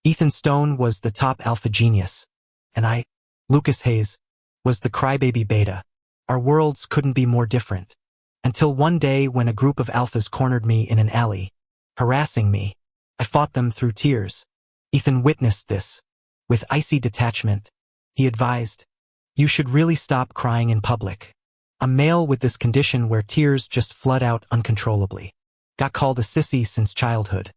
Ethan Stone was the top alpha genius, and I, Lucas Hayes, was the crybaby beta. Our worlds couldn't be more different. Until one day when a group of alphas cornered me in an alley, harassing me. I fought them through tears. Ethan witnessed this. With icy detachment, he advised, "You should really stop crying in public. I'm male with this condition where tears just flood out uncontrollably. Got called a sissy since childhood.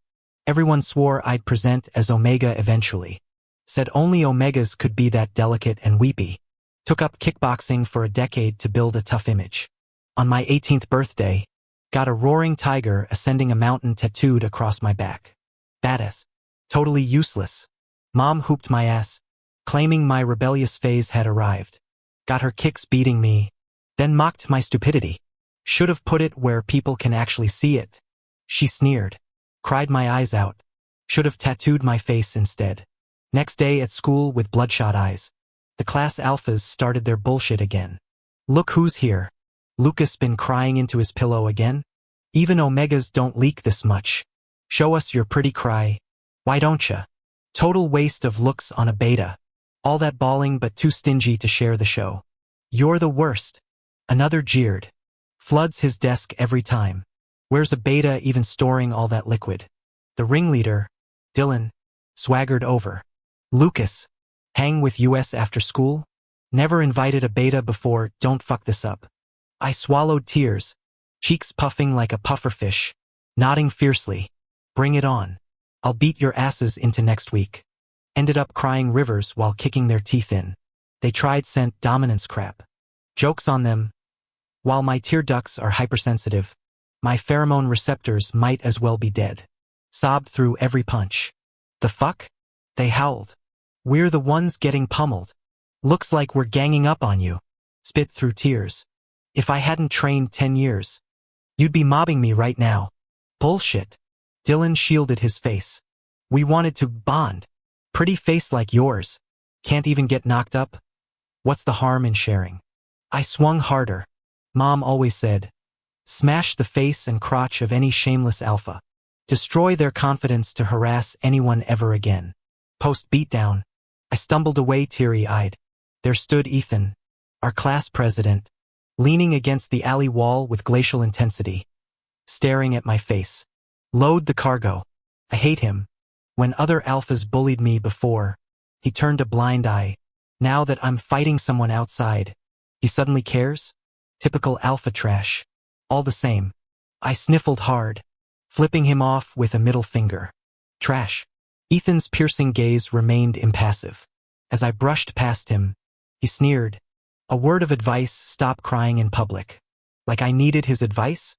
Everyone swore I'd present as Omega eventually. Said only Omegas could be that delicate and weepy. Took up kickboxing for a decade to build a tough image. On my 18th birthday, got a roaring tiger ascending a mountain tattooed across my back. Badass. Totally useless. Mom hooped my ass, claiming my rebellious phase had arrived. Got her kicks beating me, then mocked my stupidity. Should have put it where people can actually see it. She sneered. Cried my eyes out. Should have tattooed my face instead. Next day at school with bloodshot eyes. The class alphas started their bullshit again. Look who's here. Lucas been crying into his pillow again? Even Omegas don't leak this much. Show us your pretty cry. Why don't ya? Total waste of looks on a beta. All that bawling but too stingy to share the show. You're the worst. Another jeered. Floods his desk every time. Where's a beta even storing all that liquid? The ringleader, Dylan, swaggered over. Lucas, hang with US after school? Never invited a beta before, don't fuck this up. I swallowed tears, cheeks puffing like a pufferfish, nodding fiercely. Bring it on. I'll beat your asses into next week. Ended up crying rivers while kicking their teeth in. They tried scent dominance crap. Joke's on them. While my tear ducts are hypersensitive, my pheromone receptors might as well be dead. Sobbed through every punch. The fuck? They howled. We're the ones getting pummeled. Looks like we're ganging up on you. Spit through tears. If I hadn't trained 10 years, you'd be mobbing me right now. Bullshit. Dylan shielded his face. We wanted to bond. Pretty face like yours. Can't even get knocked up? What's the harm in sharing? I swung harder. Mom always said, smash the face and crotch of any shameless alpha. Destroy their confidence to harass anyone ever again. Post-beatdown, I stumbled away teary-eyed. There stood Ethan, our class president, leaning against the alley wall with glacial intensity, staring at my face. Load the cargo. I hate him. When other alphas bullied me before, he turned a blind eye. Now that I'm fighting someone outside, he suddenly cares? Typical alpha trash. All the same, I sniffled hard, flipping him off with a middle finger. Trash. Ethan's piercing gaze remained impassive. As I brushed past him, he sneered. A word of advice, stop crying in public. Like I needed his advice?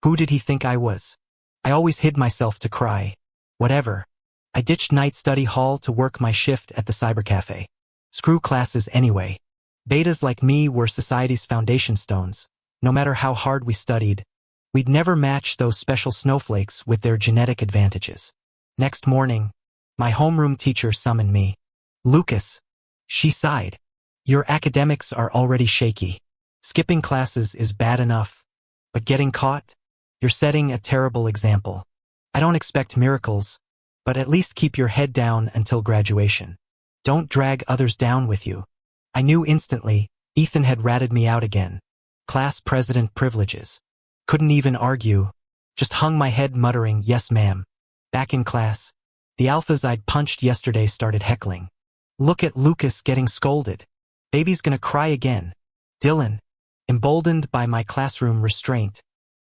Who did he think I was? I always hid myself to cry. Whatever. I ditched night study hall to work my shift at the cybercafe. Screw classes anyway. Betas like me were society's foundation stones. No matter how hard we studied, we'd never match those special snowflakes with their genetic advantages. Next morning, my homeroom teacher summoned me. Lucas. She sighed. Your academics are already shaky. Skipping classes is bad enough, but getting caught? You're setting a terrible example. I don't expect miracles, but at least keep your head down until graduation. Don't drag others down with you. I knew instantly, Ethan had ratted me out again. Class president privileges. Couldn't even argue. Just hung my head muttering, yes ma'am. Back in class, the alphas I'd punched yesterday started heckling. Look at Lucas getting scolded. Baby's gonna cry again. Dylan, emboldened by my classroom restraint,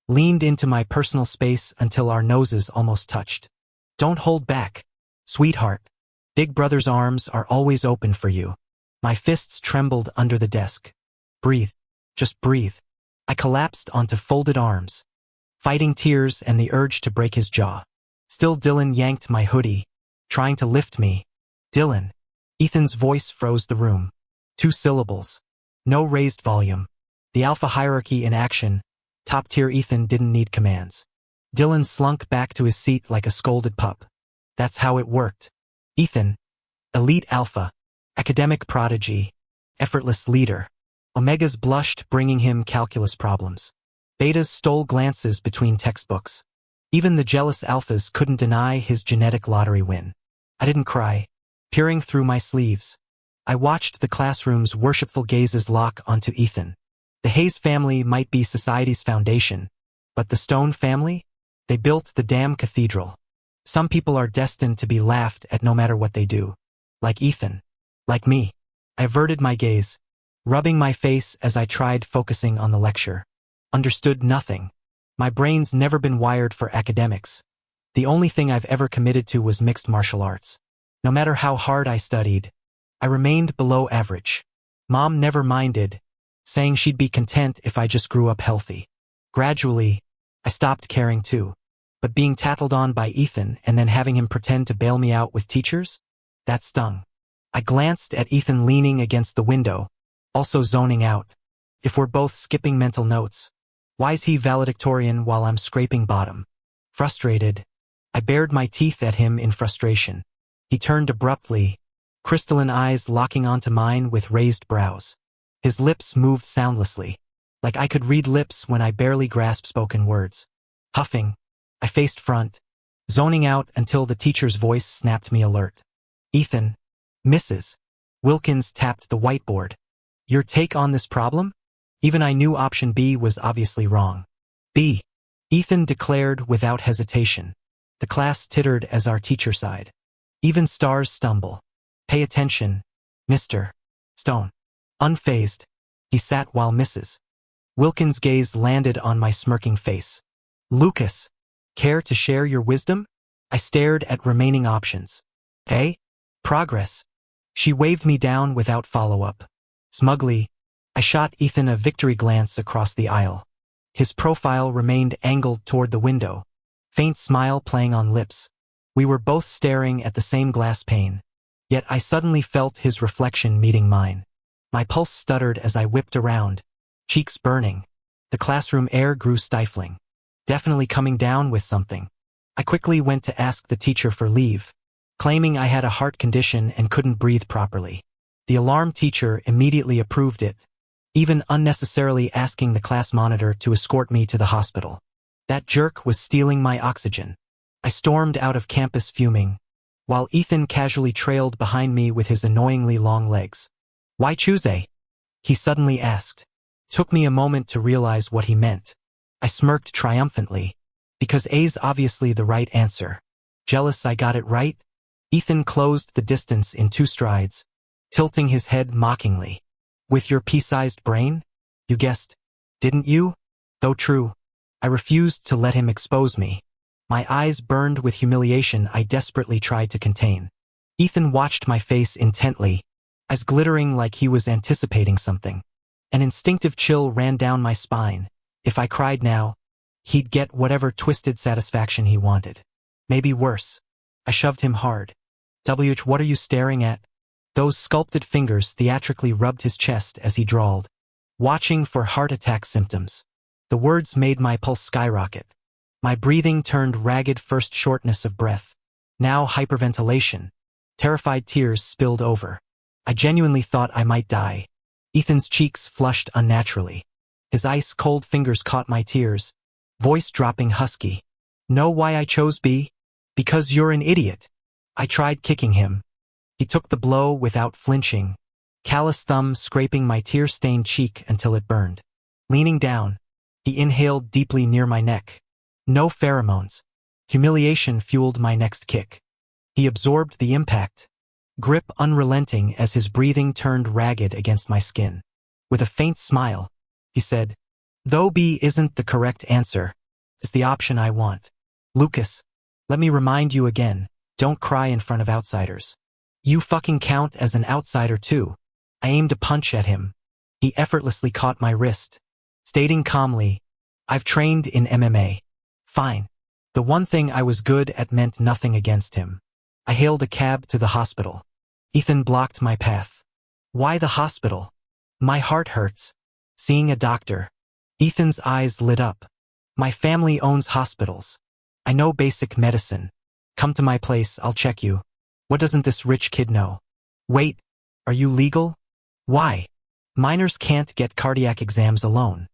leaned into my personal space until our noses almost touched. Don't hold back, sweetheart. Big brother's arms are always open for you. My fists trembled under the desk. Breathe. Just breathe. I collapsed onto folded arms, fighting tears and the urge to break his jaw. Still Dylan yanked my hoodie, trying to lift me. Dylan. Ethan's voice froze the room. 2 syllables. No raised volume. The alpha hierarchy in action. Top-tier Ethan didn't need commands. Dylan slunk back to his seat like a scolded pup. That's how it worked. Ethan. Elite alpha. Academic prodigy. Effortless leader. Omegas blushed, bringing him calculus problems. Betas stole glances between textbooks. Even the jealous alphas couldn't deny his genetic lottery win. I didn't cry. Peering through my sleeves, I watched the classroom's worshipful gazes lock onto Ethan. The Hayes family might be society's foundation, but the Stone family? They built the damn cathedral. Some people are destined to be laughed at no matter what they do. Like Ethan. Like me. I averted my gaze, rubbing my face as I tried focusing on the lecture. Understood nothing. My brain's never been wired for academics. The only thing I've ever committed to was mixed martial arts. No matter how hard I studied, I remained below average. Mom never minded, saying she'd be content if I just grew up healthy. Gradually, I stopped caring too. But being tattled on by Ethan and then having him pretend to bail me out with teachers? That stung. I glanced at Ethan leaning against the window, also zoning out. If we're both skipping mental notes, why's he valedictorian while I'm scraping bottom? Frustrated, I bared my teeth at him in frustration. He turned abruptly, crystalline eyes locking onto mine with raised brows. His lips moved soundlessly, like I could read lips when I barely grasped spoken words. Huffing, I faced front, zoning out until the teacher's voice snapped me alert. Ethan, Mrs. Wilkins tapped the whiteboard. Your take on this problem? Even I knew option B was obviously wrong. B. Ethan declared without hesitation. The class tittered as our teacher sighed. Even stars stumble. Pay attention, Mr. Stone. Unfazed, he sat while Mrs. Wilkins' gaze landed on my smirking face. Lucas, care to share your wisdom? I stared at remaining options. A. Progress. She waved me down without follow-up. Smugly, I shot Ethan a victory glance across the aisle. His profile remained angled toward the window, faint smile playing on lips. We were both staring at the same glass pane, yet I suddenly felt his reflection meeting mine. My pulse stuttered as I whipped around, cheeks burning. The classroom air grew stifling. Definitely coming down with something. I quickly went to ask the teacher for leave, claiming I had a heart condition and couldn't breathe properly. The alarm teacher immediately approved it, even unnecessarily asking the class monitor to escort me to the hospital. That jerk was stealing my oxygen. I stormed out of campus fuming, while Ethan casually trailed behind me with his annoyingly long legs. Why choose A? He suddenly asked. Took me a moment to realize what he meant. I smirked triumphantly, because A's obviously the right answer. Jealous I got it right? Ethan closed the distance in 2 strides, tilting his head mockingly. With your pea-sized brain? You guessed, didn't you? Though true, I refused to let him expose me. My eyes burned with humiliation I desperately tried to contain. Ethan watched my face intently, eyes glittering like he was anticipating something. An instinctive chill ran down my spine. If I cried now, he'd get whatever twisted satisfaction he wanted. Maybe worse. I shoved him hard. What are you staring at? Those sculpted fingers theatrically rubbed his chest as he drawled. Watching for heart attack symptoms. The words made my pulse skyrocket. My breathing turned ragged, first shortness of breath, now hyperventilation. Terrified tears spilled over. I genuinely thought I might die. Ethan's cheeks flushed unnaturally. His ice-cold fingers caught my tears, voice dropping husky. Know why I chose B? Because you're an idiot. I tried kicking him. He took the blow without flinching, callous thumb scraping my tear-stained cheek until it burned. Leaning down, he inhaled deeply near my neck. No pheromones. Humiliation fueled my next kick. He absorbed the impact, grip unrelenting as his breathing turned ragged against my skin. With a faint smile, he said, though B isn't the correct answer, it's the option I want. Lucas, let me remind you again, don't cry in front of outsiders. You fucking count as an outsider too. I aimed a punch at him. He effortlessly caught my wrist, stating calmly, I've trained in MMA. Fine. The one thing I was good at meant nothing against him. I hailed a cab to the hospital. Ethan blocked my path. Why the hospital? My heart hurts. Seeing a doctor. Ethan's eyes lit up. My family owns hospitals. I know basic medicine. Come to my place, I'll check you. What doesn't this rich kid know? Wait, are you legal? Why? Minors can't get cardiac exams alone.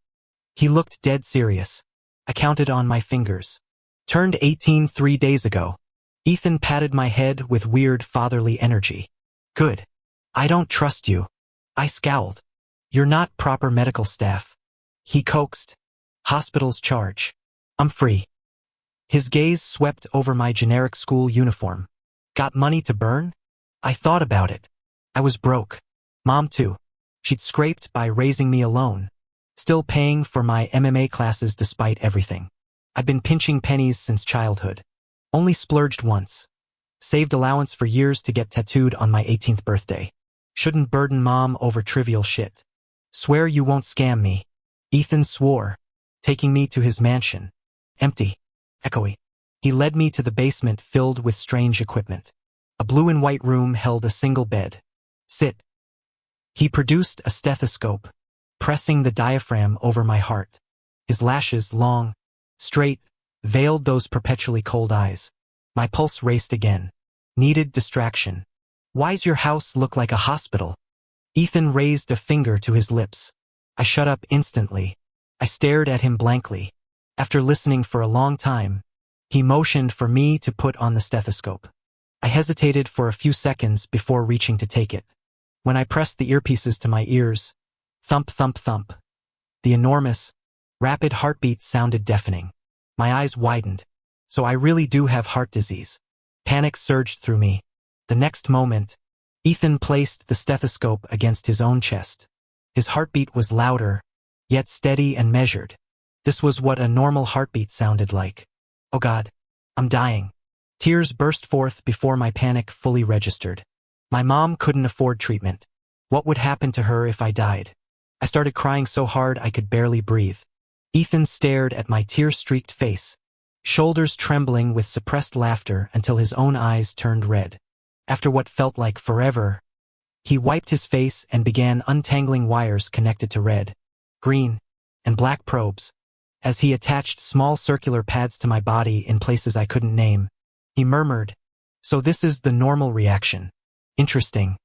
He looked dead serious. I counted on my fingers. Turned 18 3 days ago. Ethan patted my head with weird fatherly energy. Good. I don't trust you. I scowled. You're not proper medical staff. He coaxed. Hospital's charge. I'm free. His gaze swept over my generic school uniform. Got money to burn? I thought about it. I was broke. Mom too. She'd scraped by raising me alone. Still paying for my MMA classes despite everything. I'd been pinching pennies since childhood. Only splurged once. Saved allowance for years to get tattooed on my 18th birthday. Shouldn't burden Mom over trivial shit. Swear you won't scam me. Ethan swore, taking me to his mansion. Empty. Echoey. He led me to the basement filled with strange equipment. A blue and white room held a single bed. Sit. He produced a stethoscope, pressing the diaphragm over my heart. His lashes, long, straight, veiled those perpetually cold eyes. My pulse raced again. Needed distraction. Why's your house look like a hospital? Ethan raised a finger to his lips. I shut up instantly. I stared at him blankly. After listening for a long time, he motioned for me to put on the stethoscope. I hesitated for a few seconds before reaching to take it. When I pressed the earpieces to my ears, thump, thump, thump. The enormous, rapid heartbeat sounded deafening. My eyes widened. So I really do have heart disease. Panic surged through me. The next moment, Ethan placed the stethoscope against his own chest. His heartbeat was louder, yet steady and measured. This was what a normal heartbeat sounded like. Oh God, I'm dying. Tears burst forth before my panic fully registered. My mom couldn't afford treatment. What would happen to her if I died? I started crying so hard I could barely breathe. Ethan stared at my tear-streaked face, shoulders trembling with suppressed laughter until his own eyes turned red. After what felt like forever, he wiped his face and began untangling wires connected to red, green, and black probes. As he attached small circular pads to my body in places I couldn't name, he murmured, "So this is the normal reaction. Interesting.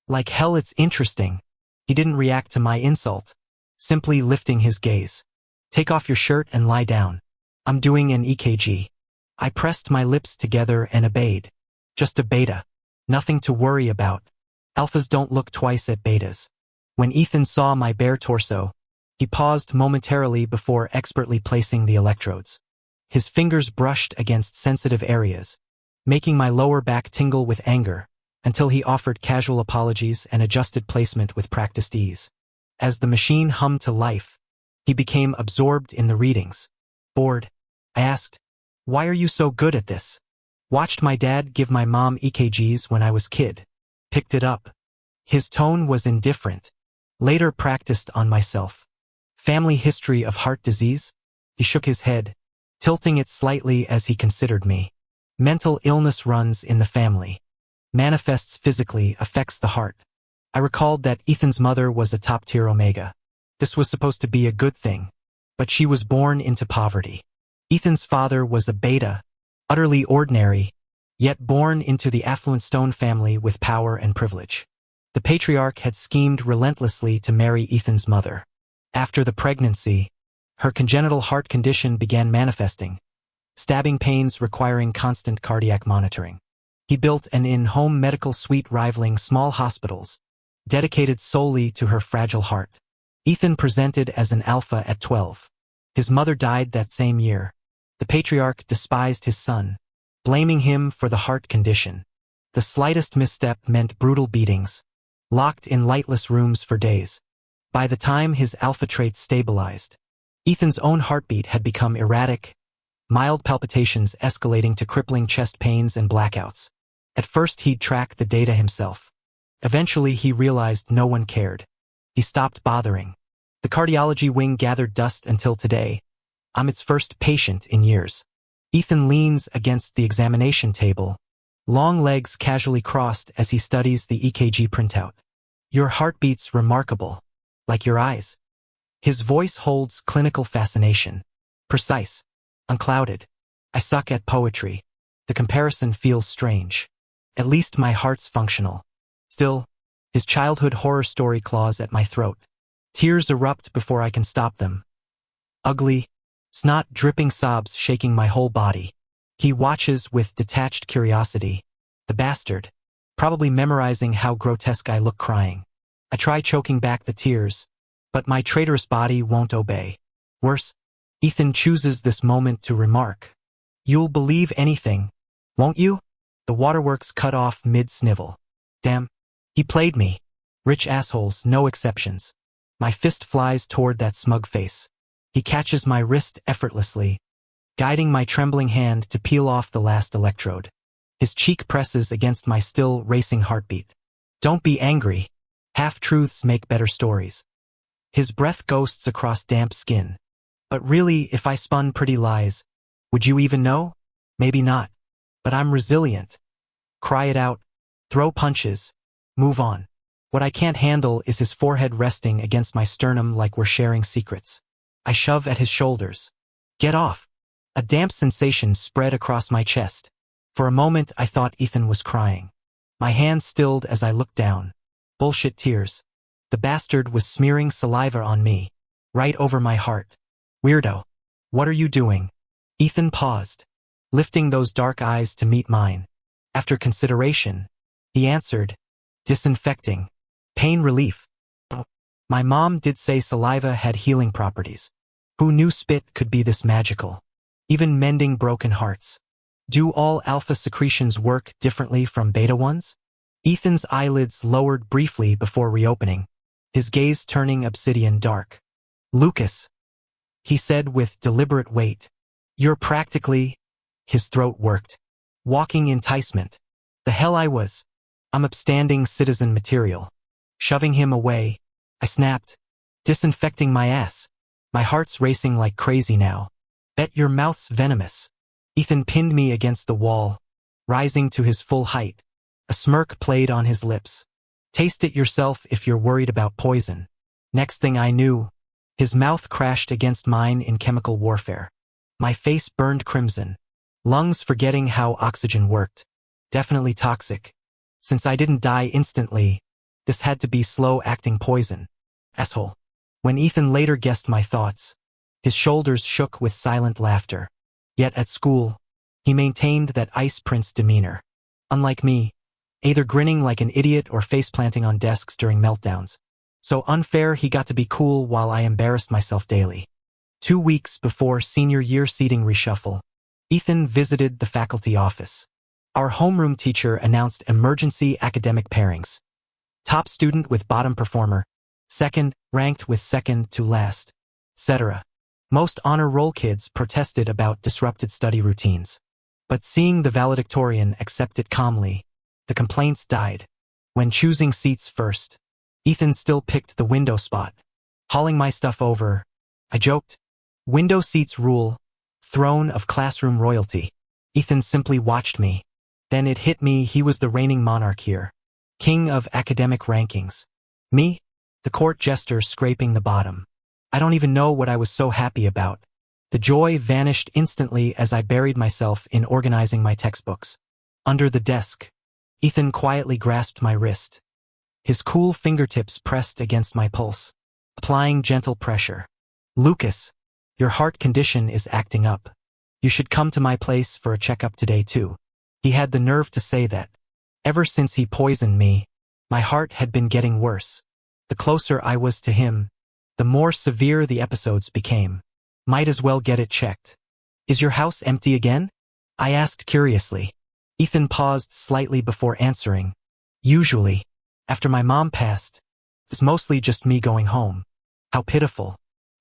Like hell it's interesting." He didn't react to my insult, simply lifting his gaze. "Take off your shirt and lie down. I'm doing an EKG." I pressed my lips together and obeyed. Just a beta. Nothing to worry about. Alphas don't look twice at betas. When Ethan saw my bare torso, he paused momentarily before expertly placing the electrodes. His fingers brushed against sensitive areas, making my lower back tingle with anger, until he offered casual apologies and adjusted placement with practiced ease. As the machine hummed to life, he became absorbed in the readings. Bored, I asked, "Why are you so good at this?" "Watched my dad give my mom EKGs when I was kid. Picked it up." His tone was indifferent. "Later practiced on myself." "Family history of heart disease?" He shook his head, tilting it slightly as he considered me. "Mental illness runs in the family. Manifests physically, affects the heart." I recalled that Ethan's mother was a top-tier Omega. This was supposed to be a good thing, but she was born into poverty. Ethan's father was a beta, utterly ordinary, yet born into the affluent Stone family with power and privilege. The patriarch had schemed relentlessly to marry Ethan's mother. After the pregnancy, her congenital heart condition began manifesting, stabbing pains requiring constant cardiac monitoring. He built an in-home medical suite rivaling small hospitals, dedicated solely to her fragile heart. Ethan presented as an alpha at 12. His mother died that same year. The patriarch despised his son, blaming him for the heart condition. The slightest misstep meant brutal beatings, locked in lightless rooms for days. By the time his alpha traits stabilized, Ethan's own heartbeat had become erratic, mild palpitations escalating to crippling chest pains and blackouts. At first he'd track the data himself. Eventually he realized no one cared. He stopped bothering. The cardiology wing gathered dust until today. I'm its first patient in years. Ethan leans against the examination table, long legs casually crossed as he studies the EKG printout. "Your heartbeat's remarkable. Like your eyes." His voice holds clinical fascination. Precise. Unclouded. I suck at poetry. The comparison feels strange. At least my heart's functional. Still, his childhood horror story claws at my throat. Tears erupt before I can stop them. Ugly, snot-dripping sobs shaking my whole body. He watches with detached curiosity. The bastard. Probably memorizing how grotesque I look crying. I try choking back the tears, but my traitorous body won't obey. Worse, Ethan chooses this moment to remark. You'll believe anything, won't you? The waterworks cut off mid-snivel. Damn. He played me. Rich assholes, no exceptions. My fist flies toward that smug face. He catches my wrist effortlessly, guiding my trembling hand to peel off the last electrode. His cheek presses against my still racing heartbeat. Don't be angry. Half-truths make better stories. His breath ghosts across damp skin. But really, if I spun pretty lies, would you even know? Maybe not. But I'm resilient. Cry it out. Throw punches. Move on. What I can't handle is his forehead resting against my sternum like we're sharing secrets. I shove at his shoulders. Get off. A damp sensation spread across my chest. For a moment I thought Ethan was crying. My hand stilled as I looked down. Bullshit tears. The bastard was smearing saliva on me. Right over my heart. Weirdo. What are you doing? Ethan paused, lifting those dark eyes to meet mine. After consideration, he answered, disinfecting. Pain relief. My mom did say saliva had healing properties. Who knew spit could be this magical? Even mending broken hearts. Do all alpha secretions work differently from beta ones? Ethan's eyelids lowered briefly before reopening, his gaze turning obsidian dark. Lucas, he said with deliberate weight. You're practically... His throat worked. Walking enticement. The hell I was. I'm upstanding citizen material. Shoving him away, I snapped. Disinfecting my ass. My heart's racing like crazy now. Bet your mouth's venomous. Ethan pinned me against the wall, rising to his full height. A smirk played on his lips. Taste it yourself if you're worried about poison. Next thing I knew, his mouth crashed against mine in chemical warfare. My face burned crimson, lungs forgetting how oxygen worked. Definitely toxic. Since I didn't die instantly, this had to be slow-acting poison. Asshole. When Ethan later guessed my thoughts, his shoulders shook with silent laughter. Yet at school, he maintained that ice prince demeanor. Unlike me, either grinning like an idiot or face-planting on desks during meltdowns. So unfair he got to be cool while I embarrassed myself daily. 2 weeks before senior year seating reshuffle, Ethan visited the faculty office. Our homeroom teacher announced emergency academic pairings. Top student with bottom performer, second ranked with second to last, etc. Most honor roll kids protested about disrupted study routines. But seeing the valedictorian accept it calmly, the complaints died. When choosing seats first, Ethan still picked the window spot. Hauling my stuff over, I joked, window seats rule, throne of classroom royalty. Ethan simply watched me. Then it hit me he was the reigning monarch here. King of academic rankings. Me? The court jester scraping the bottom. I don't even know what I was so happy about. The joy vanished instantly as I buried myself in organizing my textbooks. Under the desk, Ethan quietly grasped my wrist. His cool fingertips pressed against my pulse, applying gentle pressure. Lucas, your heart condition is acting up. You should come to my place for a checkup today too. He had the nerve to say that. Ever since he poisoned me, my heart had been getting worse. The closer I was to him, the more severe the episodes became. Might as well get it checked. Is your house empty again? I asked curiously. Ethan paused slightly before answering. Usually, after my mom passed, it's mostly just me going home. How pitiful.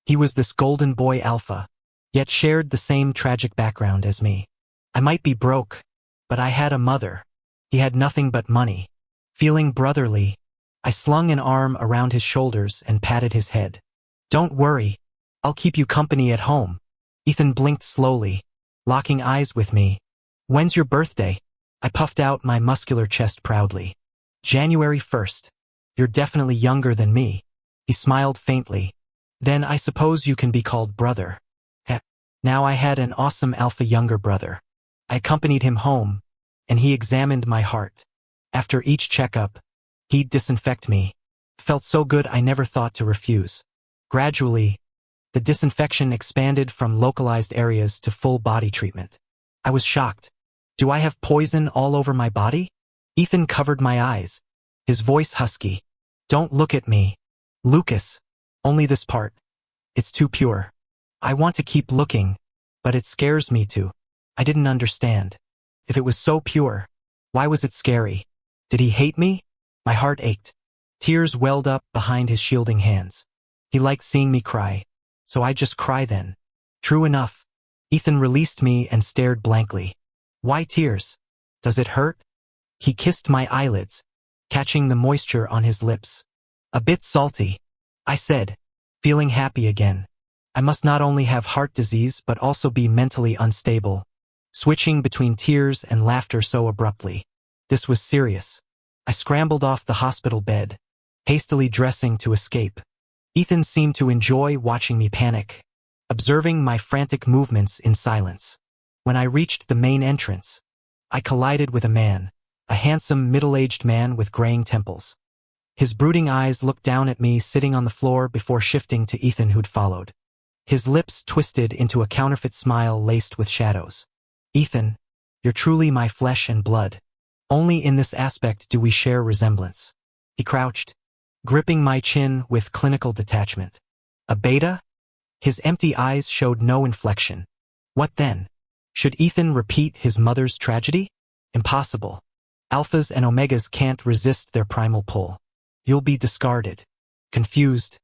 He was this golden boy alpha, yet shared the same tragic background as me. I might be broke, but I had a mother. He had nothing but money. Feeling brotherly, I slung an arm around his shoulders and patted his head. Don't worry, I'll keep you company at home. Ethan blinked slowly, locking eyes with me. When's your birthday? I puffed out my muscular chest proudly. January 1st. You're definitely younger than me. He smiled faintly. Then I suppose you can be called brother. Now I had an awesome alpha younger brother. I accompanied him home, and he examined my heart. After each checkup, he'd disinfect me. Felt so good I never thought to refuse. Gradually, the disinfection expanded from localized areas to full body treatment. I was shocked. Do I have poison all over my body? Ethan covered my eyes, his voice husky. Don't look at me. Lucas. Only this part. It's too pure. I want to keep looking, but it scares me to. I didn't understand. If it was so pure, why was it scary? Did he hate me? My heart ached. Tears welled up behind his shielding hands. He liked seeing me cry, so I'd just cry then. True enough. Ethan released me and stared blankly. Why tears? Does it hurt? He kissed my eyelids, catching the moisture on his lips. A bit salty, I said, feeling happy again. I must not only have heart disease but also be mentally unstable, switching between tears and laughter so abruptly. This was serious. I scrambled off the hospital bed, hastily dressing to escape. Ethan seemed to enjoy watching me panic, observing my frantic movements in silence. When I reached the main entrance, I collided with a man, a handsome middle-aged man with graying temples. His brooding eyes looked down at me sitting on the floor before shifting to Ethan who'd followed. His lips twisted into a counterfeit smile laced with shadows. Ethan, you're truly my flesh and blood. Only in this aspect do we share resemblance. He crouched, gripping my chin with clinical detachment. A beta? His empty eyes showed no inflection. What then? Should Ethan repeat his mother's tragedy? Impossible. Alphas and omegas can't resist their primal pull. You'll be discarded. Confused,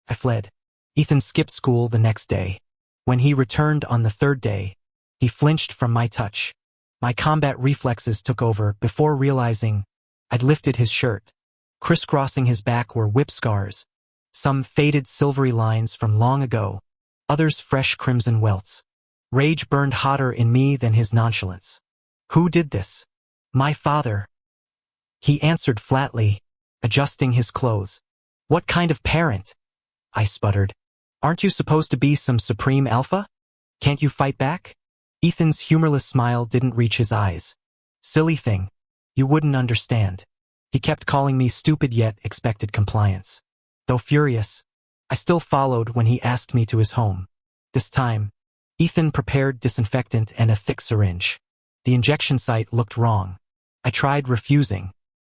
I fled. Ethan skipped school the next day. When he returned on the third day, he flinched from my touch. My combat reflexes took over before realizing I'd lifted his shirt. Crisscrossing his back were whip scars, some faded silvery lines from long ago, others fresh crimson welts. Rage burned hotter in me than his nonchalance. Who did this? My father. He answered flatly, adjusting his clothes. What kind of parent? I sputtered. Aren't you supposed to be some supreme alpha? Can't you fight back? Ethan's humorless smile didn't reach his eyes. Silly thing. You wouldn't understand. He kept calling me stupid yet expected compliance. Though furious, I still followed when he asked me to his home. This time, Ethan prepared disinfectant and a thick syringe. The injection site looked wrong. I tried refusing.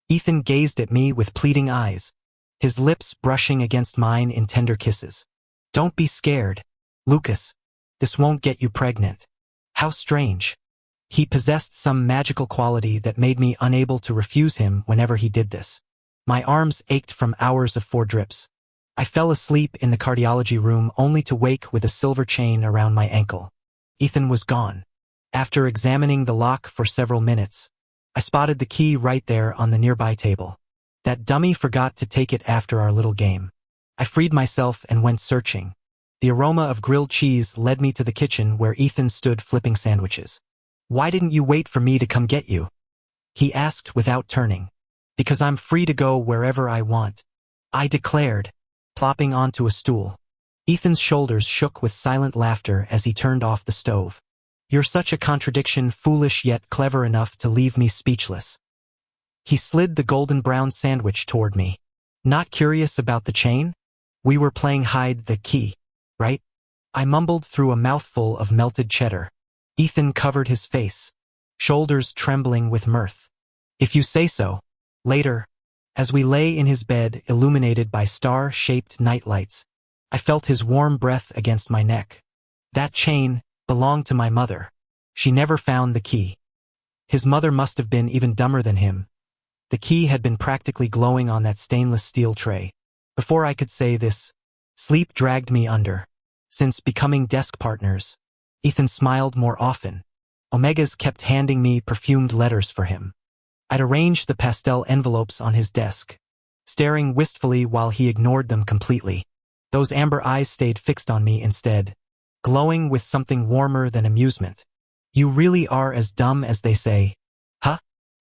Ethan gazed at me with pleading eyes, his lips brushing against mine in tender kisses. Don't be scared, Lucas. This won't get you pregnant. How strange. He possessed some magical quality that made me unable to refuse him whenever he did this. My arms ached from hours of 4 drips. I fell asleep in the cardiology room only to wake with a silver chain around my ankle. Ethan was gone. After examining the lock for several minutes, I spotted the key right there on the nearby table. That dummy forgot to take it after our little game. I freed myself and went searching. The aroma of grilled cheese led me to the kitchen where Ethan stood flipping sandwiches. Why didn't you wait for me to come get you? He asked without turning. Because I'm free to go wherever I want, I declared, plopping onto a stool. Ethan's shoulders shook with silent laughter as he turned off the stove. You're such a contradiction, foolish yet clever enough to leave me speechless. He slid the golden brown sandwich toward me. Not curious about the chain? We were playing hide the key, right? I mumbled through a mouthful of melted cheddar. Ethan covered his face, shoulders trembling with mirth. If you say so. Later, as we lay in his bed illuminated by star-shaped nightlights, I felt his warm breath against my neck. That chain belonged to my mother. She never found the key. His mother must have been even dumber than him. The key had been practically glowing on that stainless steel tray. Before I could say this, sleep dragged me under. Since becoming desk partners, Ethan smiled more often. Omegas kept handing me perfumed letters for him. I'd arranged the pastel envelopes on his desk, staring wistfully while he ignored them completely. Those amber eyes stayed fixed on me instead, glowing with something warmer than amusement. You really are as dumb as they say. Huh?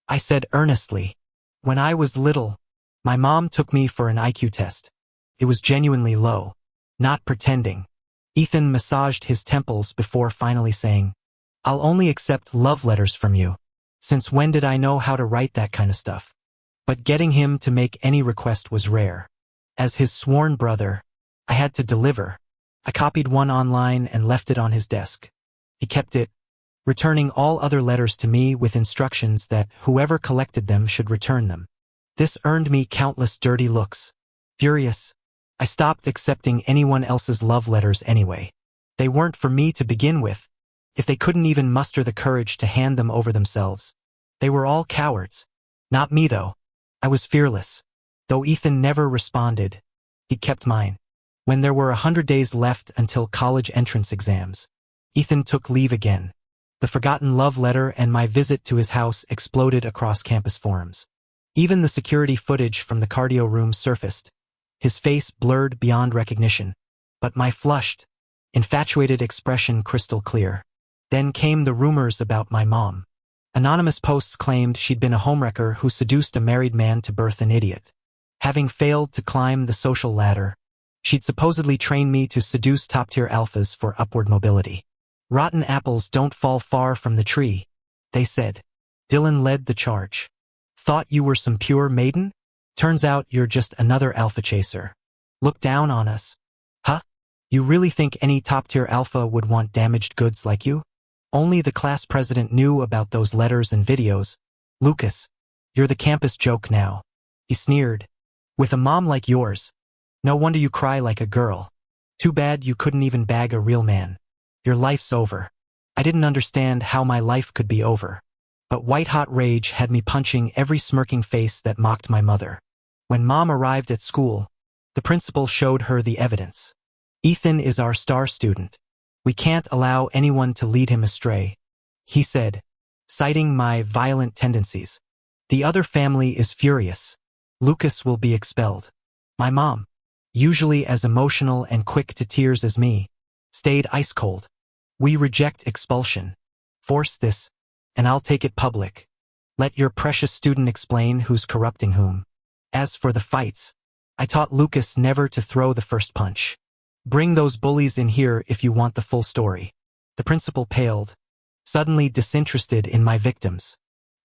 I said earnestly. When I was little, my mom took me for an IQ test. It was genuinely low. Not pretending. Ethan massaged his temples before finally saying, I'll only accept love letters from you. Since when did I know how to write that kind of stuff? But getting him to make any request was rare. As his sworn brother, I had to deliver. I copied one online and left it on his desk. He kept it, returning all other letters to me with instructions that whoever collected them should return them. This earned me countless dirty looks. Furious, I stopped accepting anyone else's love letters anyway. They weren't for me to begin with. If they couldn't even muster the courage to hand them over themselves, they were all cowards. Not me though. I was fearless. Though Ethan never responded, he kept mine. When there were 100 days left until college entrance exams, Ethan took leave again. The forgotten love letter and my visit to his house exploded across campus forums. Even the security footage from the cardio room surfaced, his face blurred beyond recognition, but my flushed, infatuated expression crystal clear. Then came the rumors about my mom. Anonymous posts claimed she'd been a homewrecker who seduced a married man to birth an idiot. Having failed to climb the social ladder, she'd supposedly trained me to seduce top-tier alphas for upward mobility. Rotten apples don't fall far from the tree, they said. Dylan led the charge. Thought you were some pure maiden? Turns out you're just another alpha chaser. Look down on us. Huh? You really think any top-tier alpha would want damaged goods like you? Only the class president knew about those letters and videos. Lucas, you're the campus joke now. He sneered. With a mom like yours, no wonder you cry like a girl. Too bad you couldn't even bag a real man. Your life's over. I didn't understand how my life could be over. But white-hot rage had me punching every smirking face that mocked my mother. When Mom arrived at school, the principal showed her the evidence. Ethan is our star student. We can't allow anyone to lead him astray, he said, citing my violent tendencies. The other family is furious. Lucas will be expelled. My mom, usually as emotional and quick to tears as me, stayed ice cold. We reject expulsion. Force this, and I'll take it public. Let your precious student explain who's corrupting whom. As for the fights, I taught Lucas never to throw the first punch. Bring those bullies in here if you want the full story. The principal paled, suddenly disinterested in my victims.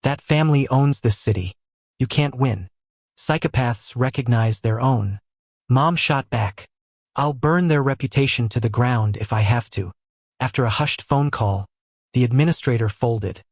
That family owns this city. You can't win. Psychopaths recognize their own. Mom shot back. I'll burn their reputation to the ground if I have to. After a hushed phone call, the administrator folded.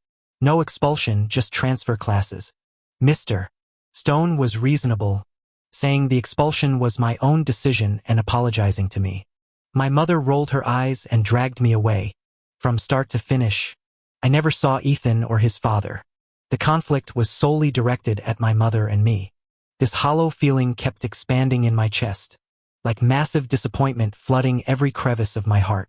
No expulsion, just transfer classes. Mr. Stone was reasonable, saying the expulsion was my own decision and apologizing to me. My mother rolled her eyes and dragged me away. From start to finish, I never saw Ethan or his father. The conflict was solely directed at my mother and me. This hollow feeling kept expanding in my chest, like massive disappointment flooding every crevice of my heart.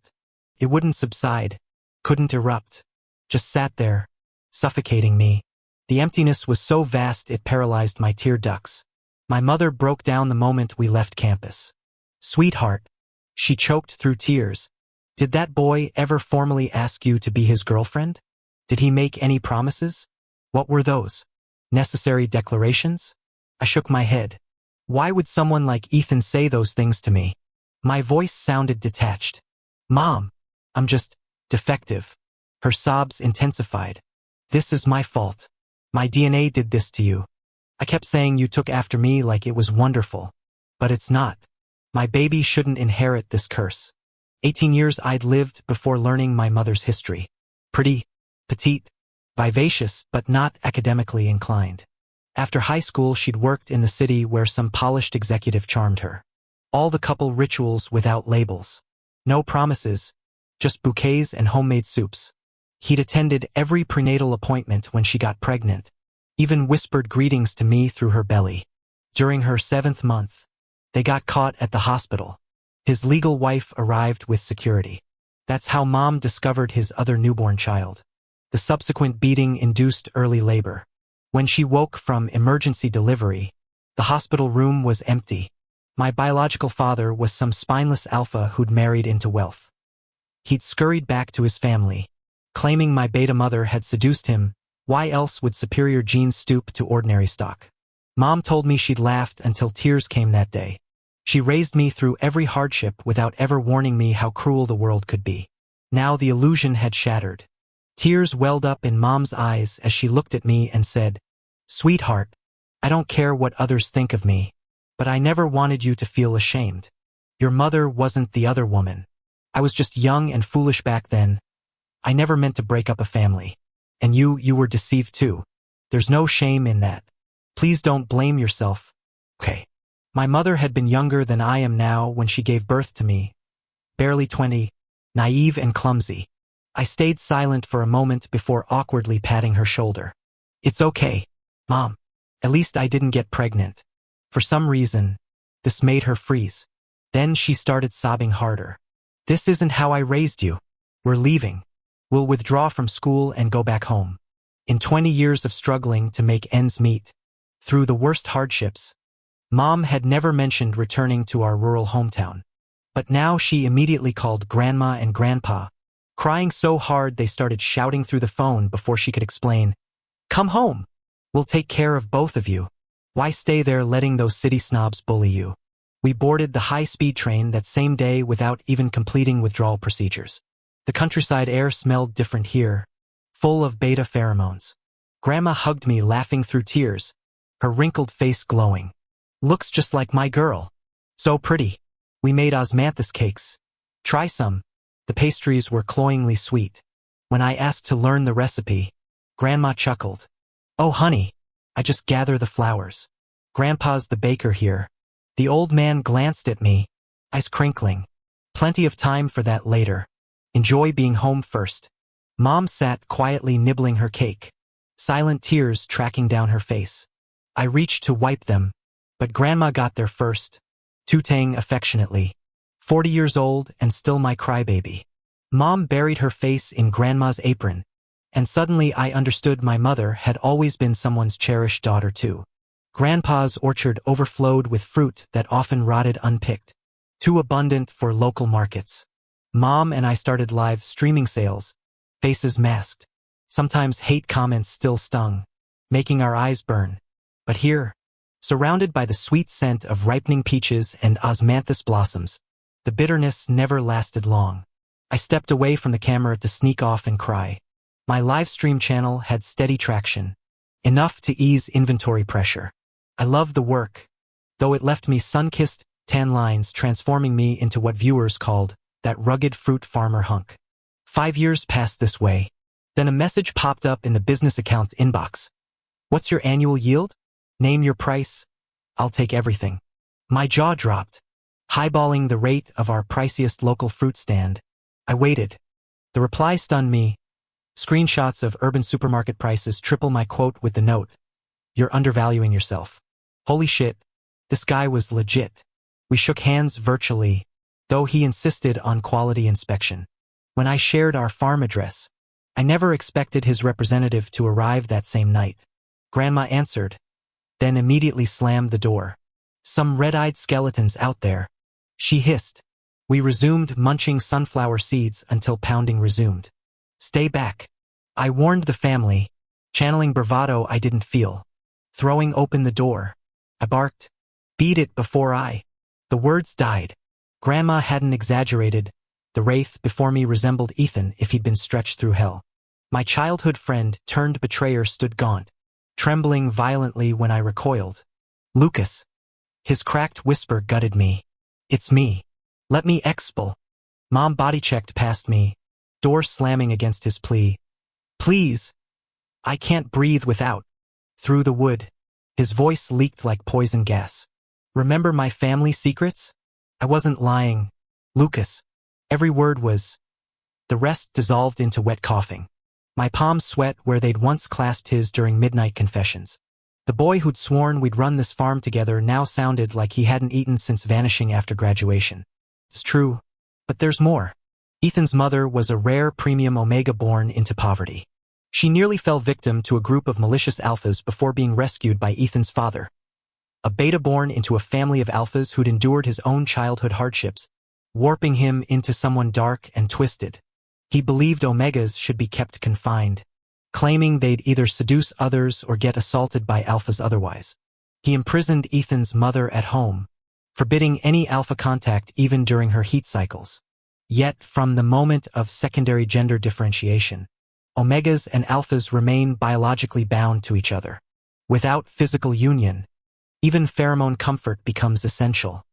It wouldn't subside, couldn't erupt, just sat there, suffocating me. The emptiness was so vast it paralyzed my tear ducts. My mother broke down the moment we left campus. Sweetheart, she choked through tears. Did that boy ever formally ask you to be his girlfriend? Did he make any promises? What were those? Necessary declarations? I shook my head. Why would someone like Ethan say those things to me? My voice sounded detached. Mom, I'm just defective. Her sobs intensified. This is my fault. My DNA did this to you. I kept saying you took after me like it was wonderful. But it's not. My baby shouldn't inherit this curse. 18 years I'd lived before learning my mother's history. Pretty, petite, vivacious, but not academically inclined. After high school, she'd worked in the city where some polished executive charmed her. All the couple rituals without labels. No promises, just bouquets and homemade soups. He'd attended every prenatal appointment when she got pregnant, even whispered greetings to me through her belly. During her 7th month, they got caught at the hospital. His legal wife arrived with security. That's how Mom discovered his other newborn child. The subsequent beating induced early labor. When she woke from emergency delivery, the hospital room was empty. My biological father was some spineless alpha who'd married into wealth. He'd scurried back to his family, claiming my beta mother had seduced him. Why else would superior genes stoop to ordinary stock? Mom told me she'd laughed until tears came that day. She raised me through every hardship without ever warning me how cruel the world could be. Now the illusion had shattered. Tears welled up in Mom's eyes as she looked at me and said, "Sweetheart, I don't care what others think of me, but I never wanted you to feel ashamed. Your mother wasn't the other woman. I was just young and foolish back then. I never meant to break up a family. And you were deceived too. There's no shame in that. Please don't blame yourself. Okay. My mother had been younger than I am now when she gave birth to me. Barely 20, naive and clumsy. I stayed silent for a moment before awkwardly patting her shoulder. It's okay, Mom. At least I didn't get pregnant. For some reason, this made her freeze. Then she started sobbing harder. This isn't how I raised you. We're leaving. We'll withdraw from school and go back home. In 20 years of struggling to make ends meet, through the worst hardships, Mom had never mentioned returning to our rural hometown. But now she immediately called Grandma and Grandpa, crying so hard they started shouting through the phone before she could explain, "Come home. We'll take care of both of you. Why stay there letting those city snobs bully you?" We boarded the high-speed train that same day without even completing withdrawal procedures. The countryside air smelled different here, full of beta pheromones. Grandma hugged me, laughing through tears, her wrinkled face glowing. "Looks just like my girl. So pretty. We made osmanthus cakes. Try some." The pastries were cloyingly sweet. When I asked to learn the recipe, Grandma chuckled. "Oh, honey, I just gather the flowers. Grandpa's the baker here." The old man glanced at me, eyes crinkling. "Plenty of time for that later. Enjoy being home first." Mom sat quietly nibbling her cake, silent tears tracking down her face. I reached to wipe them, but Grandma got there first, tooting affectionately. 40 years old and still my crybaby. Mom buried her face in Grandma's apron, and suddenly I understood my mother had always been someone's cherished daughter too. Grandpa's orchard overflowed with fruit that often rotted unpicked, too abundant for local markets. Mom and I started live streaming sales, faces masked. Sometimes hate comments still stung, making our eyes burn. But here, surrounded by the sweet scent of ripening peaches and osmanthus blossoms, the bitterness never lasted long. I stepped away from the camera to sneak off and cry. My live stream channel had steady traction, enough to ease inventory pressure. I loved the work, though it left me sun-kissed, tan lines, transforming me into what viewers called that rugged fruit farmer hunk. 5 years passed this way. Then a message popped up in the business account's inbox. "What's your annual yield? Name your price. I'll take everything." My jaw dropped, highballing the rate of our priciest local fruit stand. I waited. The reply stunned me. Screenshots of urban supermarket prices triple my quote with the note, "You're undervaluing yourself." Holy shit, this guy was legit. We shook hands virtually, though he insisted on quality inspection. When I shared our farm address, I never expected his representative to arrive that same night. Grandma answered, then immediately slammed the door. "Some red-eyed skeletons out there," she hissed. We resumed munching sunflower seeds until pounding resumed. "Stay back," I warned the family, channeling bravado I didn't feel. Throwing open the door, I barked, "Beat it before I—" The words died. Grandma hadn't exaggerated. The wraith before me resembled Ethan if he'd been stretched through hell. My childhood friend turned betrayer stood gaunt, trembling violently when I recoiled. "Lucas." His cracked whisper gutted me. "It's me. Let me expel." Mom body-checked past me, door slamming against his plea. "Please. I can't breathe without." Through the wood, his voice leaked like poison gas. "Remember my family secrets?" I wasn't lying. "Lucas." Every word was. The rest dissolved into wet coughing. My palms sweat where they'd once clasped his during midnight confessions. The boy who'd sworn we'd run this farm together now sounded like he hadn't eaten since vanishing after graduation. It's true, but there's more. Ethan's mother was a rare premium omega born into poverty. She nearly fell victim to a group of malicious alphas before being rescued by Ethan's father. A beta born into a family of alphas who'd endured his own childhood hardships, warping him into someone dark and twisted. He believed omegas should be kept confined, claiming they'd either seduce others or get assaulted by alphas otherwise. He imprisoned Ethan's mother at home, forbidding any alpha contact even during her heat cycles. Yet, from the moment of secondary gender differentiation, omegas and alphas remain biologically bound to each other. Without physical union, even pheromone comfort becomes essential.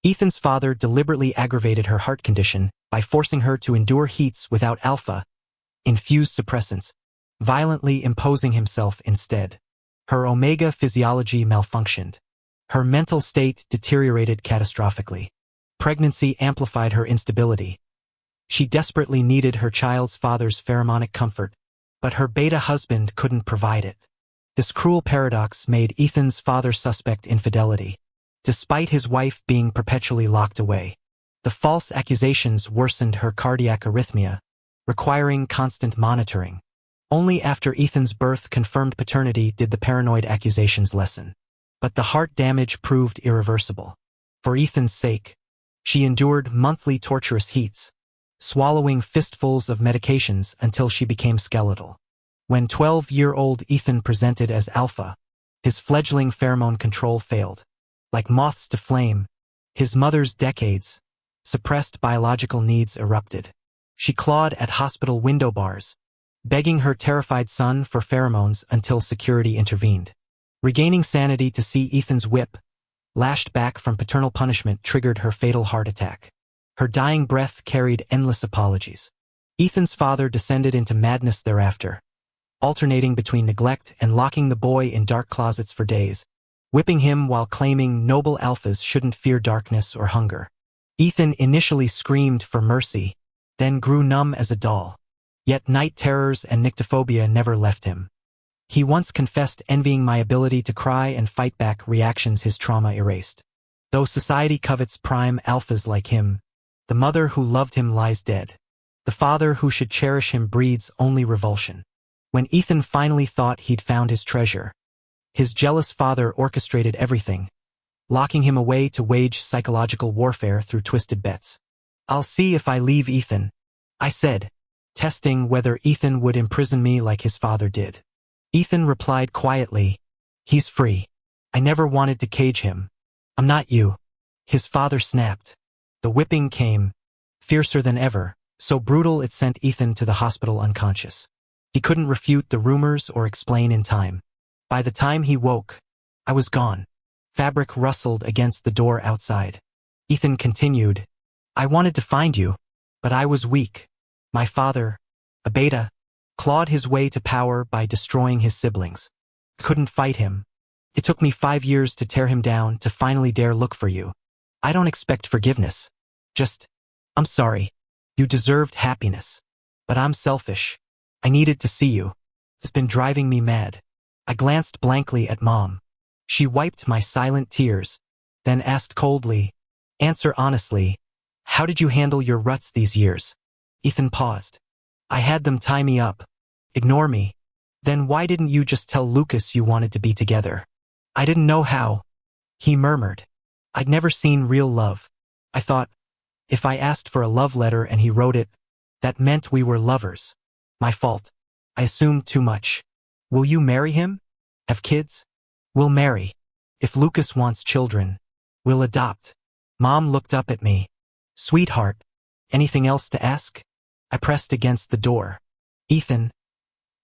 Ethan's father deliberately aggravated her heart condition by forcing her to endure heats without alpha, infused suppressants, violently imposing himself instead. Her omega physiology malfunctioned. Her mental state deteriorated catastrophically. Pregnancy amplified her instability. She desperately needed her child's father's pheromonic comfort, but her beta husband couldn't provide it. This cruel paradox made Ethan's father suspect infidelity, despite his wife being perpetually locked away. The false accusations worsened her cardiac arrhythmia, requiring constant monitoring. Only after Ethan's birth confirmed paternity did the paranoid accusations lessen. But the heart damage proved irreversible. For Ethan's sake, she endured monthly torturous heats, swallowing fistfuls of medications until she became skeletal. When 12-year-old Ethan presented as alpha, his fledgling pheromone control failed. Like moths to flame, his mother's decades, suppressed biological needs erupted. She clawed at hospital window bars, begging her terrified son for pheromones until security intervened. Regaining sanity to see Ethan's whip, lashed back from paternal punishment, triggered her fatal heart attack. Her dying breath carried endless apologies. Ethan's father descended into madness thereafter, alternating between neglect and locking the boy in dark closets for days, whipping him while claiming noble alphas shouldn't fear darkness or hunger. Ethan initially screamed for mercy, then grew numb as a doll. Yet night terrors and nyctophobia never left him. He once confessed envying my ability to cry and fight back reactions his trauma erased. Though society covets prime alphas like him, the mother who loved him lies dead. The father who should cherish him breeds only revulsion. When Ethan finally thought he'd found his treasure, his jealous father orchestrated everything, locking him away to wage psychological warfare through twisted bets. "I'll see if I leave Ethan," I said, testing whether Ethan would imprison me like his father did. Ethan replied quietly, "He's free. I never wanted to cage him. I'm not you." His father snapped. The whipping came, fiercer than ever, so brutal it sent Ethan to the hospital unconscious. He couldn't refute the rumors or explain in time. By the time he woke, I was gone. Fabric rustled against the door outside. Ethan continued, "I wanted to find you, but I was weak. My father, a beta, clawed his way to power by destroying his siblings. Couldn't fight him. It took me 5 years to tear him down to finally dare look for you. I don't expect forgiveness. Just, I'm sorry. You deserved happiness. But I'm selfish. I needed to see you. It's been driving me mad." I glanced blankly at Mom. She wiped my silent tears, then asked coldly, "Answer honestly. How did you handle your ruts these years?" Ethan paused. "I had them tie me up. Ignore me. Then why didn't you just tell Lucas you wanted to be together?" "I didn't know how," he murmured. "I'd never seen real love. I thought, if I asked for a love letter and he wrote it, that meant we were lovers. My fault. I assumed too much. Will you marry him? Have kids?" "We'll marry. If Lucas wants children, we'll adopt." Mom looked up at me. "Sweetheart, anything else to ask?" I pressed against the door. "Ethan,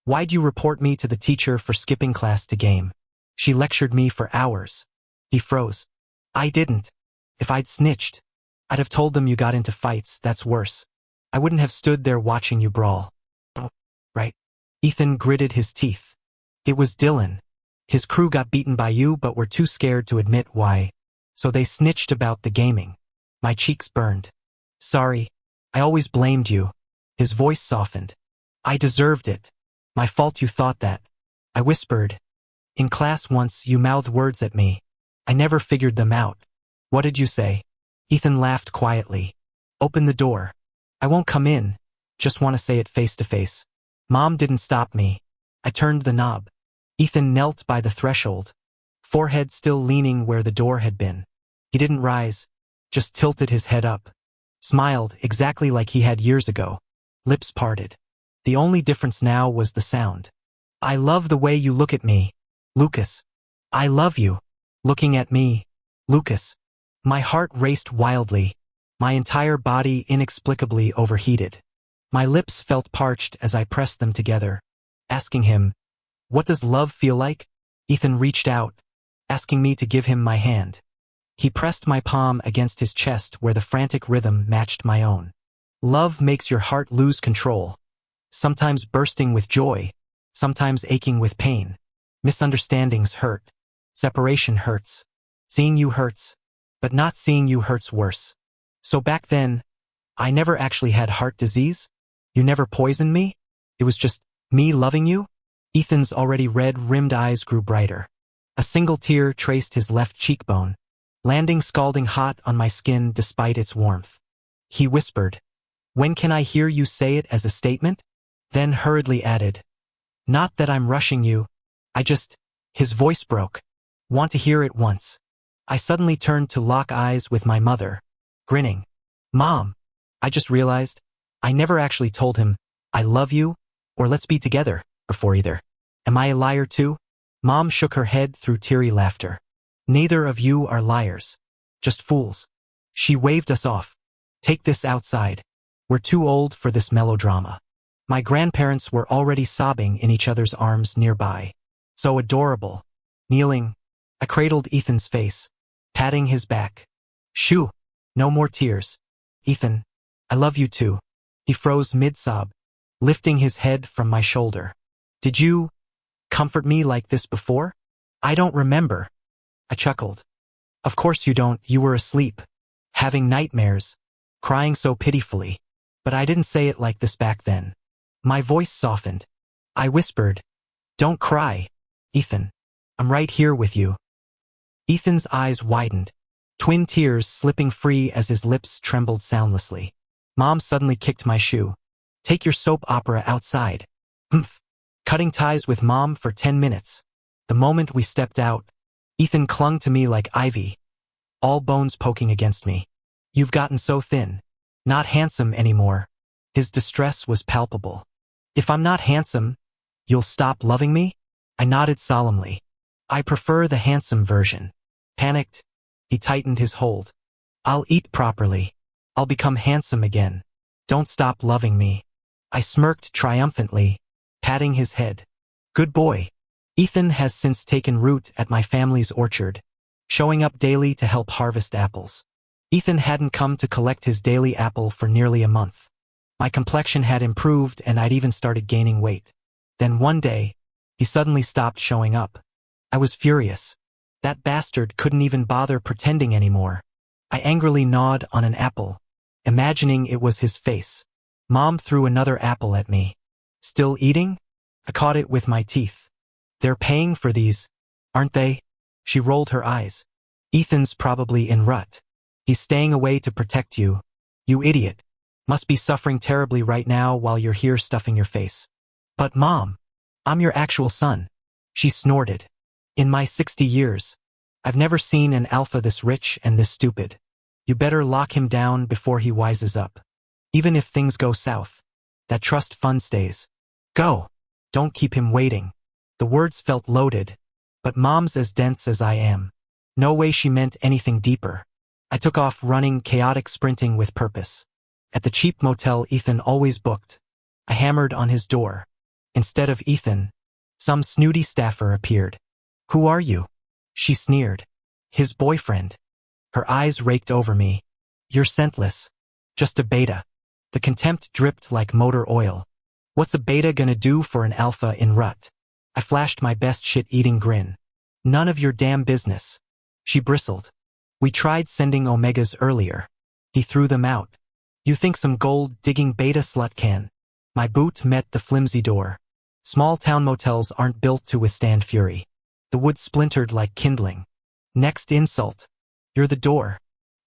why'd you report me to the teacher for skipping class to game? She lectured me for hours." He froze. "I didn't. If I'd snitched, I'd have told them you got into fights. That's worse. I wouldn't have stood there watching you brawl." "Oh, right." Ethan gritted his teeth. "It was Dylan. His crew got beaten by you but were too scared to admit why, so they snitched about the gaming." My cheeks burned. "Sorry. I always blamed you." His voice softened. "I deserved it. My fault you thought that." I whispered. "In class once you mouthed words at me. I never figured them out." "What did you say?" Ethan laughed quietly. "Open the door." "I won't come in. Just want to say it face to face." Mom didn't stop me. I turned the knob. Ethan knelt by the threshold, forehead still leaning where the door had been. He didn't rise, just tilted his head up. Smiled exactly like he had years ago. Lips parted. The only difference now was the sound. "I love the way you look at me, Lucas. I love you. Looking at me, Lucas." My heart raced wildly. My entire body inexplicably overheated. My lips felt parched as I pressed them together, asking him, "What does love feel like?" Ethan reached out, asking me to give him my hand. He pressed my palm against his chest where the frantic rhythm matched my own. "Love makes your heart lose control. sometimes bursting with joy, sometimes aching with pain. Misunderstandings hurt. Separation hurts. Seeing you hurts, but not seeing you hurts worse. So back then, I never actually had heart disease? You never poisoned me? It was just me loving you? Ethan's already red-rimmed eyes grew brighter. A single tear traced his left cheekbone, landing scalding hot on my skin despite its warmth. He whispered, "When can I hear you say it as a statement?" Then hurriedly added, "Not that I'm rushing you. I just—" His voice broke. "Want to hear it once." I suddenly turned to lock eyes with my mother, grinning. "Mom, I just realized I never actually told him, 'I love you,' or 'let's be together,' before either. Am I a liar too?" Mom shook her head through teary laughter. "Neither of you are liars. Just fools." She waved us off. "Take this outside. We're too old for this melodrama." My grandparents were already sobbing in each other's arms nearby. So adorable. Kneeling, I cradled Ethan's face, patting his back. "Shoo, no more tears. Ethan, I love you too." He froze mid-sob, lifting his head from my shoulder. "Did you comfort me like this before?" "I don't remember." I chuckled. "Of course you don't, you were asleep, having nightmares, crying so pitifully. But I didn't say it like this back then." My voice softened. I whispered, "Don't cry, Ethan. I'm right here with you." Ethan's eyes widened, twin tears slipping free as his lips trembled soundlessly. Mom suddenly kicked my shoe. "Take your soap opera outside." Humph. Cutting ties with Mom for 10 minutes. The moment we stepped out, Ethan clung to me like ivy, all bones poking against me. "You've gotten so thin. Not handsome anymore." His distress was palpable. "If I'm not handsome, you'll stop loving me?" I nodded solemnly. "I prefer the handsome version." Panicked, he tightened his hold. "I'll eat properly. I'll become handsome again. Don't stop loving me." I smirked triumphantly, patting his head. "Good boy." Ethan has since taken root at my family's orchard, showing up daily to help harvest apples. Ethan hadn't come to collect his daily apple for nearly a month. My complexion had improved and I'd even started gaining weight. Then one day, he suddenly stopped showing up. I was furious. That bastard couldn't even bother pretending anymore. I angrily gnawed on an apple, imagining it was his face. Mom threw another apple at me. "Still eating?" I caught it with my teeth. "They're paying for these, aren't they?" She rolled her eyes. "Ethan's probably in rut. He's staying away to protect you. You idiot. Must be suffering terribly right now while you're here stuffing your face." "But Mom, I'm your actual son." She snorted. "In my 60 years, I've never seen an alpha this rich and this stupid. You better lock him down before he wises up. Even if things go south, that trust fund stays. Go. Don't keep him waiting." The words felt loaded, but Mom's as dense as I am. No way she meant anything deeper. I took off running, chaotic sprinting with purpose. At the cheap motel Ethan always booked, I hammered on his door. Instead of Ethan, some snooty staffer appeared. "Who are you?" She sneered. "His boyfriend." Her eyes raked over me. "You're scentless. Just a beta." The contempt dripped like motor oil. "What's a beta gonna do for an alpha in rut?" I flashed my best shit-eating grin. "None of your damn business." She bristled. "We tried sending omegas earlier. He threw them out. You think some gold-digging beta slut can?" My boot met the flimsy door. Small-town motels aren't built to withstand fury. The wood splintered like kindling. "Next insult. You're the door,"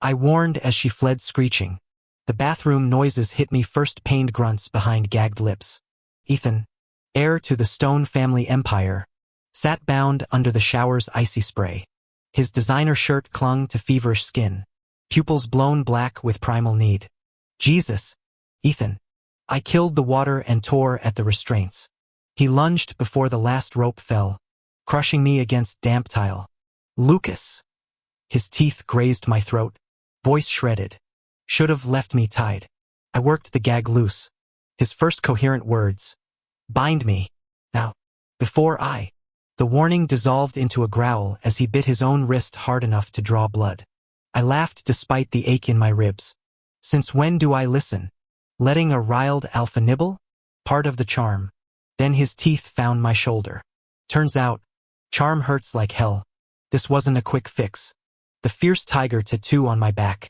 I warned as she fled screeching. The bathroom noises hit me first, pained grunts behind gagged lips. Ethan, heir to the Stone family empire, sat bound under the shower's icy spray. His designer shirt clung to feverish skin, pupils blown black with primal need. "Jesus, Ethan." I killed the water and tore at the restraints. He lunged before the last rope fell, crushing me against damp tile. "Lucas." His teeth grazed my throat, voice shredded. "Should have left me tied." I worked the gag loose. His first coherent words, "Bind me. Now." Before I. The warning dissolved into a growl as he bit his own wrist hard enough to draw blood. I laughed despite the ache in my ribs. Since when do I listen? Letting a riled alpha nibble? Part of the charm. Then his teeth found my shoulder. Turns out, charm hurts like hell. This wasn't a quick fix. The fierce tiger tattoo on my back,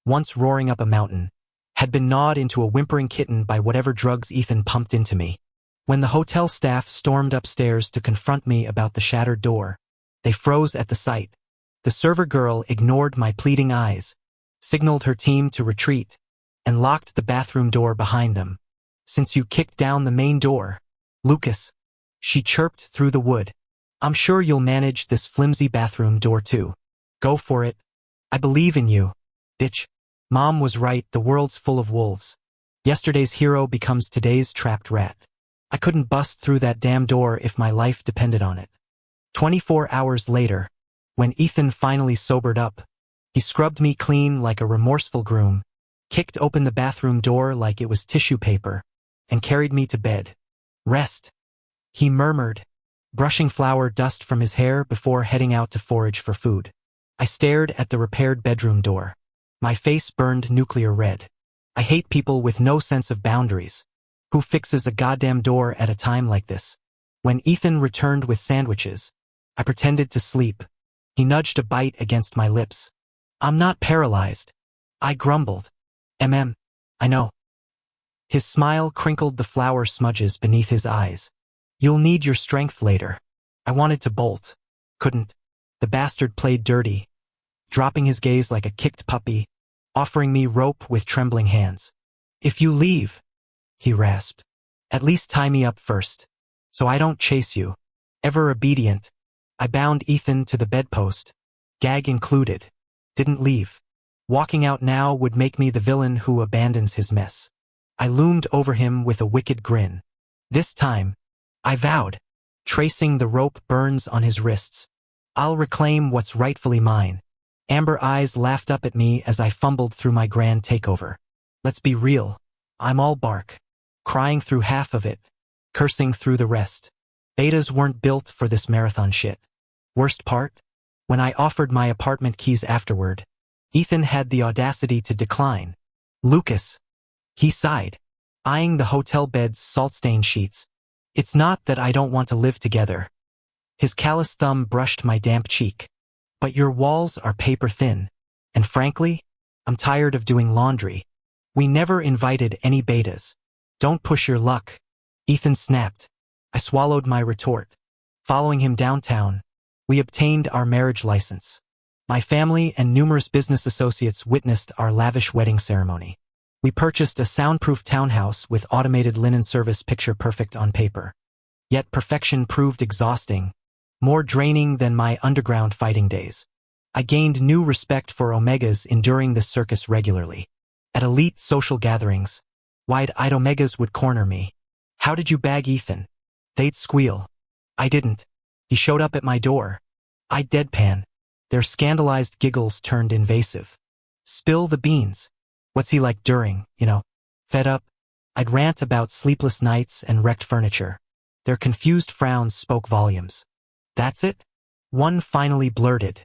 once roaring up a mountain, had been gnawed into a whimpering kitten by whatever drugs Ethan pumped into me. When the hotel staff stormed upstairs to confront me about the shattered door, they froze at the sight. The server girl ignored my pleading eyes, signaled her team to retreat, and locked the bathroom door behind them. Since you kicked down the main door, Lucas, she chirped through the wood, I'm sure you'll manage this flimsy bathroom door too. Go for it. I believe in you, bitch. Mom was right, the world's full of wolves. Yesterday's hero becomes today's trapped rat. I couldn't bust through that damn door if my life depended on it. 24 hours later, when Ethan finally sobered up, he scrubbed me clean like a remorseful groom, kicked open the bathroom door like it was tissue paper, and carried me to bed. Rest, he murmured, brushing flour dust from his hair before heading out to forage for food. I stared at the repaired bedroom door. My face burned nuclear red. I hate people with no sense of boundaries. Who fixes a goddamn door at a time like this? When Ethan returned with sandwiches, I pretended to sleep. He nudged a bite against my lips. I'm not paralyzed. I grumbled. I know. His smile crinkled the flour smudges beneath his eyes. You'll need your strength later. I wanted to bolt. Couldn't. The bastard played dirty, dropping his gaze like a kicked puppy, offering me rope with trembling hands. If you leave, he rasped, at least tie me up first, so I don't chase you. Ever obedient, I bound Ethan to the bedpost, gag included. Didn't leave. Walking out now would make me the villain who abandons his mess. I loomed over him with a wicked grin. This time, I vowed, tracing the rope burns on his wrists. I'll reclaim what's rightfully mine. Amber eyes laughed up at me as I fumbled through my grand takeover. Let's be real. I'm all bark. Crying through half of it, cursing through the rest. Betas weren't built for this marathon shit. Worst part? When I offered my apartment keys afterward, Ethan had the audacity to decline. Lucas. He sighed, eyeing the hotel bed's salt-stained sheets. It's not that I don't want to live together. His callous thumb brushed my damp cheek. But your walls are paper thin. And frankly, I'm tired of doing laundry. We never invited any betas. Don't push your luck. Ethan snapped. I swallowed my retort. Following him downtown, we obtained our marriage license. My family and numerous business associates witnessed our lavish wedding ceremony. We purchased a soundproof townhouse with automated linen service, picture perfect on paper. Yet perfection proved exhausting, more draining than my underground fighting days. I gained new respect for Omegas enduring this circus regularly. At elite social gatherings, wide-eyed Omegas would corner me. How did you bag Ethan? They'd squeal. I didn't. He showed up at my door. I deadpan. Their scandalized giggles turned invasive. Spill the beans. What's he like during, Fed up? I'd rant about sleepless nights and wrecked furniture. Their confused frowns spoke volumes. That's it? One finally blurted.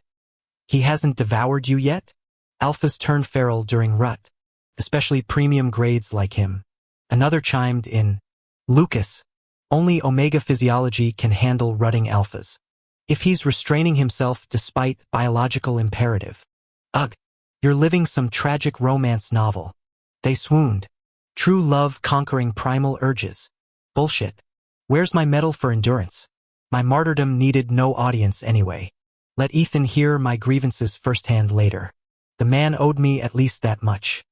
He hasn't devoured you yet? Alphas turn feral during rut, especially premium grades like him. Another chimed in. Lucas. Only Omega physiology can handle rutting alphas. If he's restraining himself despite biological imperative. Ugh, you're living some tragic romance novel. They swooned. True love conquering primal urges. Bullshit. Where's my medal for endurance? My martyrdom needed no audience anyway. Let Ethan hear my grievances firsthand later. The man owed me at least that much.